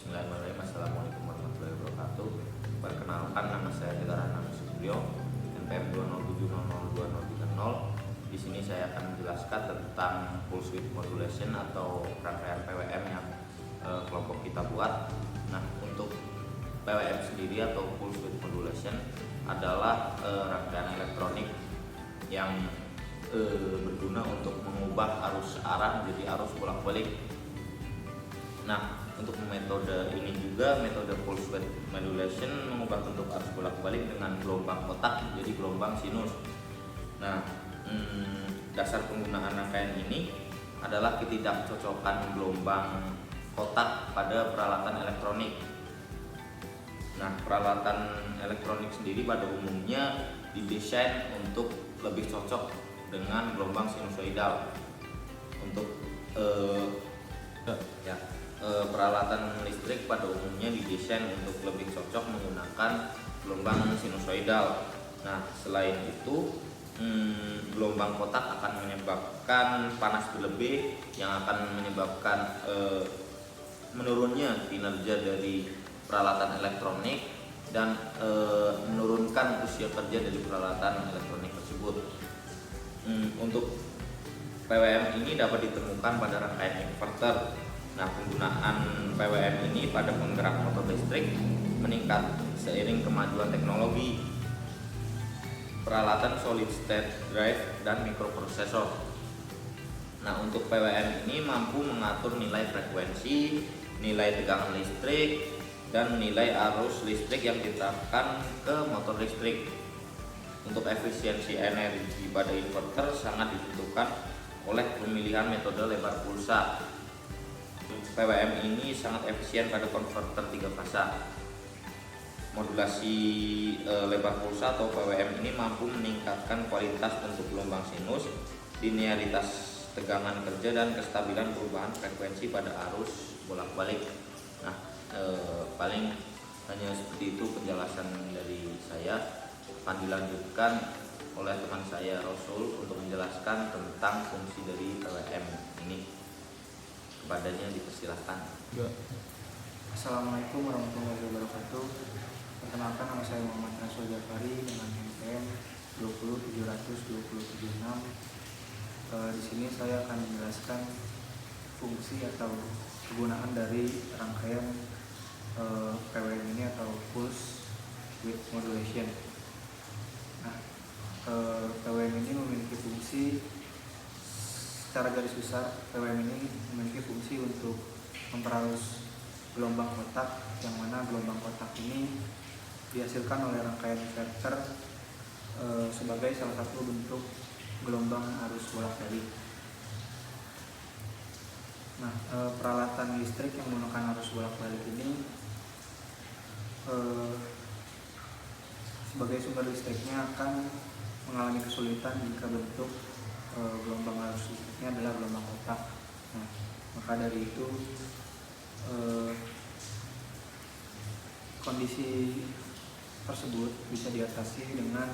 Bismillahirrahmanirrahim. Assalamualaikum warahmatullahi wabarakatuh. Perkenalkan, nama saya Dekarana Nasution, NPM 207002030. Di sini saya akan menjelaskan tentang pulse width modulation atau rangkaian PWM yang kelompok kita buat. Nah, untuk PWM sendiri atau pulse width modulation adalah rangkaian elektronik yang berguna untuk mengubah arus arah menjadi arus bolak-balik. Nah, untuk metode ini juga, metode pulse width modulation mengubah bentuk arus bolak-balik dengan gelombang kotak menjadi gelombang sinus. Nah, dasar penggunaan rangkaian ini adalah ketidakcocokan gelombang kotak pada peralatan elektronik. Nah, peralatan elektronik sendiri pada umumnya didesain untuk lebih cocok dengan gelombang sinusoidal. Untuk peralatan listrik pada umumnya didesain untuk lebih cocok menggunakan gelombang sinusoidal. Nah, selain itu, gelombang kotak akan menyebabkan panas berlebih yang akan menyebabkan menurunnya kinerja dari peralatan elektronik dan menurunkan usia kerja dari peralatan elektronik tersebut. Untuk PWM ini dapat ditemukan pada rangkaian inverter. Nah, penggunaan PWM ini pada penggerak motor listrik meningkat seiring kemajuan teknologi, peralatan solid state drive dan mikroprosesor. Nah, untuk PWM ini mampu mengatur nilai frekuensi, nilai tegangan listrik, dan nilai arus listrik yang diterapkan ke motor listrik. Untuk efisiensi energi pada inverter sangat ditentukan oleh pemilihan metode lebar pulsa. PWM ini sangat efisien pada konverter 3 fasa. Modulasi lebar pulsa atau PWM ini mampu meningkatkan kualitas bentuk gelombang sinus, linearitas tegangan kerja, dan kestabilan perubahan frekuensi pada arus bolak-balik. Nah, paling hanya seperti itu penjelasan dari saya. Akan dilanjutkan oleh teman saya Rasul untuk menjelaskan tentang fungsi dari PWM ini. Kepadanya dipersilahkan. Assalamualaikum warahmatullahi wabarakatuh. Perkenalkan, nama saya Muhammad Rasul Jafari dengan NPM 207002076. Di sini saya akan menjelaskan fungsi atau kegunaan dari rangkaian PWM ini atau pulse width modulation. Nah, PWM ini memiliki fungsi, secara garis besar PWM ini memiliki fungsi untuk memperhalus gelombang kotak, yang mana gelombang kotak ini dihasilkan oleh rangkaian inverter sebagai salah satu bentuk gelombang arus bolak-balik. Nah, peralatan listrik yang menggunakan arus bolak-balik ini sebagai sumber listriknya akan mengalami kesulitan jika bentuk gelombang arus listriknya adalah gelombang kotak. Nah, maka dari itu kondisi tersebut bisa diatasi dengan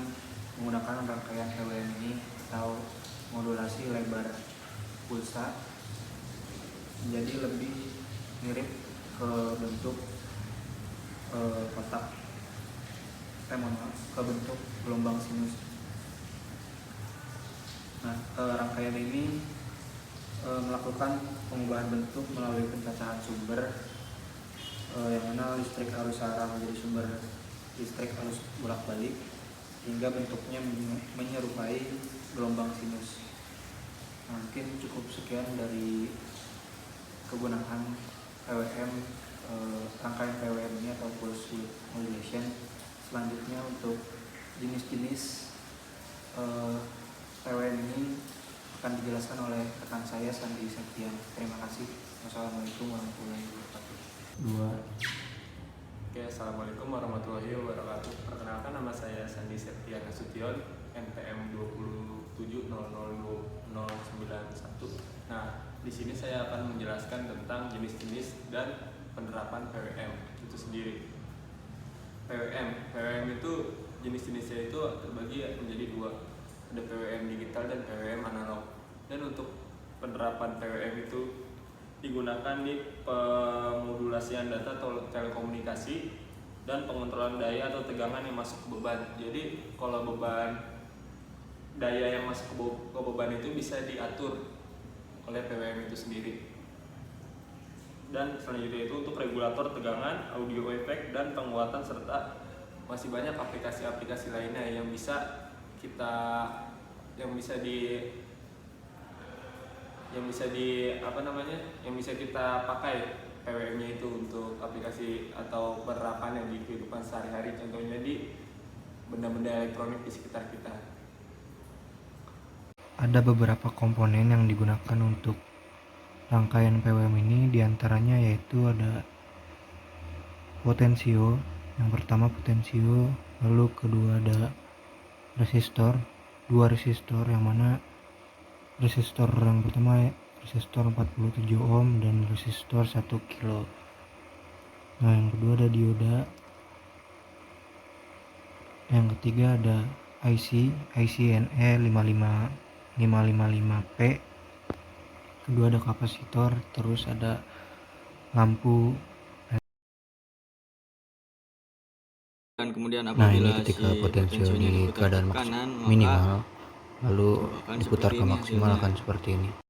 menggunakan rangkaian PWM ini atau modulasi lebar pulsa menjadi lebih mirip ke bentuk kotak, ke bentuk gelombang sinus. Nah, rangkaian ini melakukan pengubahan bentuk melalui pencacahan sumber, yang mana listrik arus arah menjadi sumber listrik arus bolak-balik hingga bentuknya menyerupai gelombang sinus. Nah, mungkin cukup sekian dari kegunaan PWM, rangkaian PWM ini atau pulse width modulation. Selanjutnya untuk jenis-jenis PWM ini akan dijelaskan oleh rekan saya Sandi Septian. Terima kasih. Wassalamualaikum warahmatullahi wabarakatuh. Assalamualaikum warahmatullahi wabarakatuh. Perkenalkan, nama saya Sandi Septian Nasution, NPM 2700091. Nah, di sini saya akan menjelaskan tentang jenis-jenis dan penerapan PWM itu sendiri. PWM itu jenis-jenisnya itu terbagi menjadi dua, ada PWM digital dan PWM analog. Dan untuk penerapan PWM itu digunakan di pemodulasi pengoperasian data atau telekomunikasi, dan pengontrolan daya atau tegangan yang masuk ke beban. Jadi kalau daya yang masuk ke beban itu bisa diatur oleh PWM itu sendiri. Dan selanjutnya itu untuk regulator tegangan, audio efek, dan penguatan, serta masih banyak aplikasi-aplikasi lainnya yang bisa kita pakai PWM-nya itu untuk aplikasi atau penerapannya di kehidupan sehari-hari, contohnya di benda-benda elektronik di sekitar kita. Ada beberapa komponen yang digunakan untuk rangkaian PWM ini, diantaranya yaitu ada potensio. Yang pertama potensio, lalu kedua ada resistor, 2 resistor, yang mana resistor yang pertama resistor 47 ohm dan resistor 1 kilo. Nah, yang kedua ada dioda. Yang ketiga ada IC NE555P. Kedua ada kapasitor, terus ada lampu. Dan kemudian Nah, apabila ini ketika si potensio potensionya di diputar keadaan ke kanan, minimal, maka lalu akan diputar seperti ke ini maksimal hasilnya. akan seperti ini.